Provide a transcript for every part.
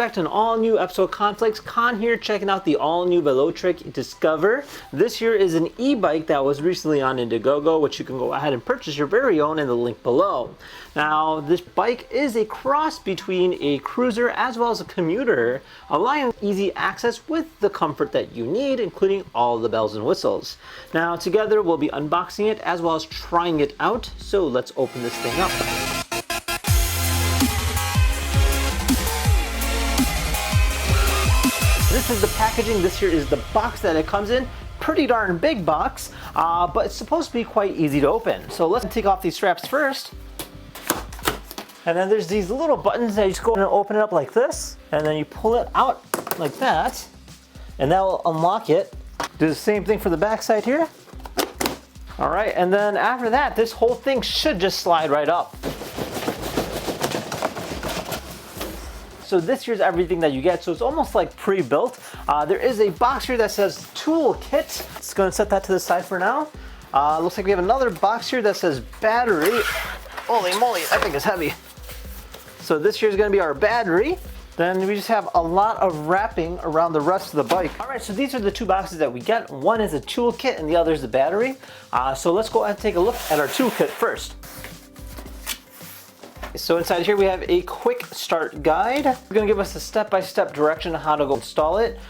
back to an all-new episode of Conflicts. Con here, checking out the all-new Velotric Discover. This here is an e-bike that was recently on Indiegogo, which you can go ahead and purchase your very own in the link below. Now, this bike is a cross between a cruiser as well as a commuter, allowing easy access with the comfort that you need, including all the bells and whistles. Now, together we'll be unboxing it as well as trying it out, so let's open this thing up. This is the packaging. This here is the box that it comes in. Pretty darn big box, but it's supposed to be quite easy to open. So let's take off these straps first. And then there's these little buttons that you just go and open it up like this. And then you pull it out like that. And that will unlock it. Do the same thing for the back side here. All right, and then after that, this whole thing should just slide right up. So this here's everything that you get. So it's almost like pre-built. There is a box here that says Toolkit. Just gonna set that to the side for now. Looks like we have another box here that says battery. Holy moly, that thing is heavy. So this here is gonna be our battery. Then we just have a lot of wrapping around the rest of the bike. All right, so these are the two boxes that we get. One is a toolkit and the other is the battery. So let's go ahead and take a look at our toolkit first. So inside here we have a quick start guide. It's gonna give us a step-by-step direction on how to go install it.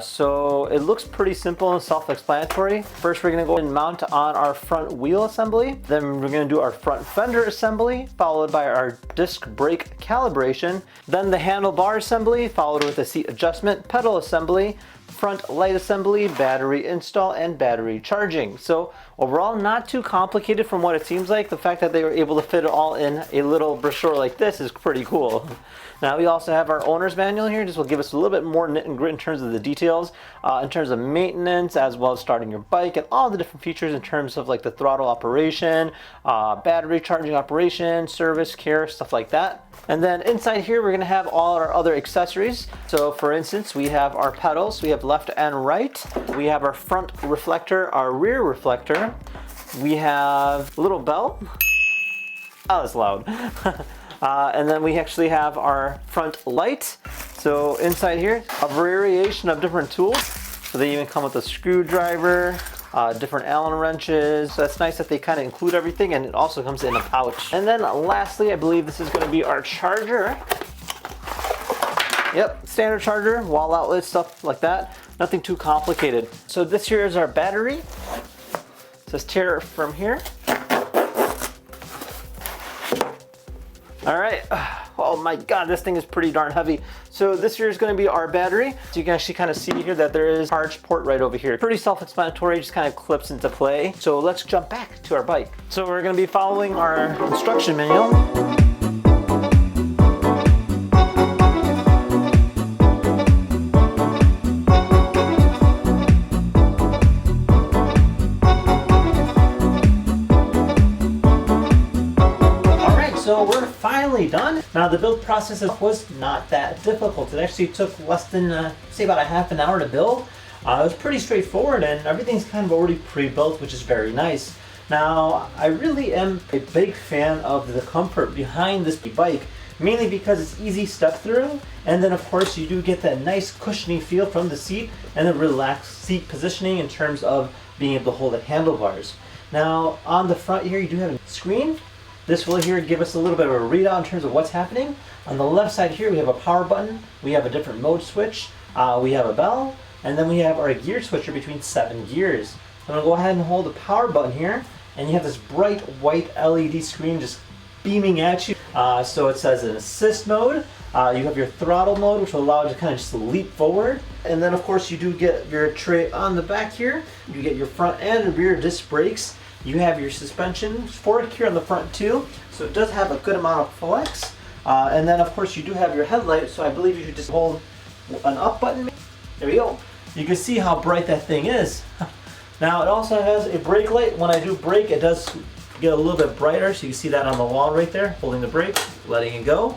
So it looks pretty simple and self-explanatory. First we're gonna go and mount on our front wheel assembly. Then we're gonna do our front fender assembly, followed by our disc brake calibration. Then the handlebar assembly, followed with the seat adjustment, pedal assembly, front light assembly, battery install, and battery charging. So overall, not too complicated from what it seems like. The fact that they were able to fit it all in a little brochure like this is pretty cool. Now we also have our owner's manual here. This will give us a little bit more nit and grit in terms of the details, in terms of maintenance, as well as starting your bike and all the different features in terms of like the throttle operation, battery charging operation, service, care, stuff like that. And then inside here, we're gonna have all our other accessories. So for instance, we have our pedals. We have left and right. We have our front reflector, our rear reflector. We have a little bell. Oh, that's loud. And then we actually have our front light. So inside here, a variation of different tools. So they even come with a screwdriver, different Allen wrenches. So that's nice that they kind of include everything, and it also comes in a pouch. And then lastly, I believe this is going to be our charger. Yep, standard charger, wall outlet, stuff like that. Nothing too complicated. So this here is our battery. It says tear from here. All right, oh my God, this thing is pretty darn heavy. So this here is gonna be our battery. So you can actually kind of see here that there is a charge port right over here. Pretty self-explanatory, just kind of clips into play. So let's jump back to our bike. So we're gonna be following our instruction manual. So we're finally done. Now the build process was not that difficult. It actually took less than, say about a half an hour to build. It was pretty straightforward and everything's kind of already pre-built, which is very nice. Now, I really am a big fan of the comfort behind this bike, mainly because it's easy step through. And then of course you do get that nice cushiony feel from the seat and the relaxed seat positioning in terms of being able to hold the handlebars. Now on the front here, you do have a screen. This will here give us a little bit of a readout in terms of what's happening. On the left side here, we have a power button. We have a different mode switch. We have a bell. And then we have our gear switcher between 7 gears. I'm gonna go ahead and hold the power button here. And you have this bright white LED screen just beaming at you. So it says an assist mode. You have your throttle mode, which will allow you to kind of just leap forward. And then of course you do get your tray on the back here. You get your front and rear disc brakes. You have your suspension fork here on the front too, so it does have a good amount of flex. And then of course you do have your headlight, so I believe you should just hold an up button. There we go. You can see how bright that thing is. Now it also has a brake light. When I do brake, it does get a little bit brighter, so you can see that on the wall right there, holding the brake, letting it go.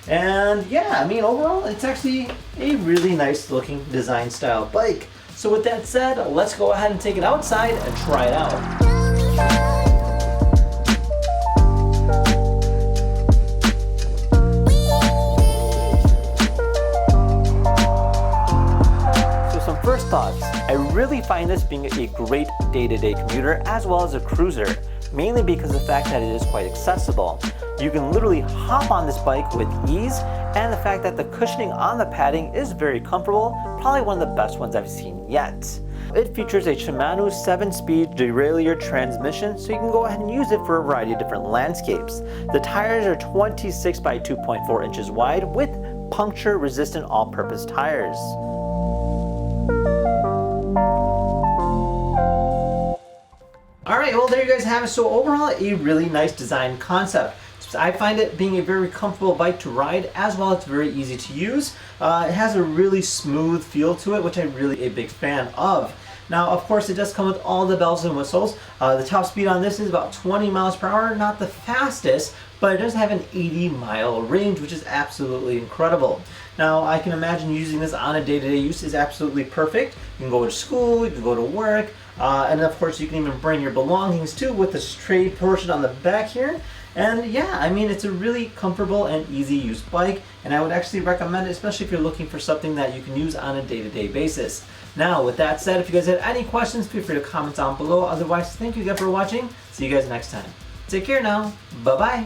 And yeah, I mean overall, it's actually a really nice looking design style bike. So with that said, let's go ahead and take it outside and try it out. thoughts. I really find this being a great day-to-day commuter as well as a cruiser, mainly because of the fact that it is quite accessible. You can literally hop on this bike with ease, and the fact that the cushioning on the padding is very comfortable, probably one of the best ones I've seen yet. It features a Shimano 7-speed derailleur transmission, so you can go ahead and use it for a variety of different landscapes. The tires are 26 by 2.4 inches wide with puncture-resistant all-purpose tires. Alright, well there you guys have it. So overall, a really nice design concept. I find it being a very comfortable bike to ride, as well as very easy to use. It has a really smooth feel to it, which I'm really a big fan of. Now, of course, it does come with all the bells and whistles. The top speed on this is about 20 miles per hour, not the fastest, but it does have an 80-mile range, which is absolutely incredible. Now, I can imagine using this on a day-to-day use is absolutely perfect. You can go to school, you can go to work, and of course, you can even bring your belongings too with the tray portion on the back here. And yeah, I mean, it's a really comfortable and easy use bike, and I would actually recommend it, especially if you're looking for something that you can use on a day-to-day basis. Now, with that said, if you guys have any questions, feel free to comment down below. Otherwise, thank you again for watching. See you guys next time. Take care now. Bye-bye.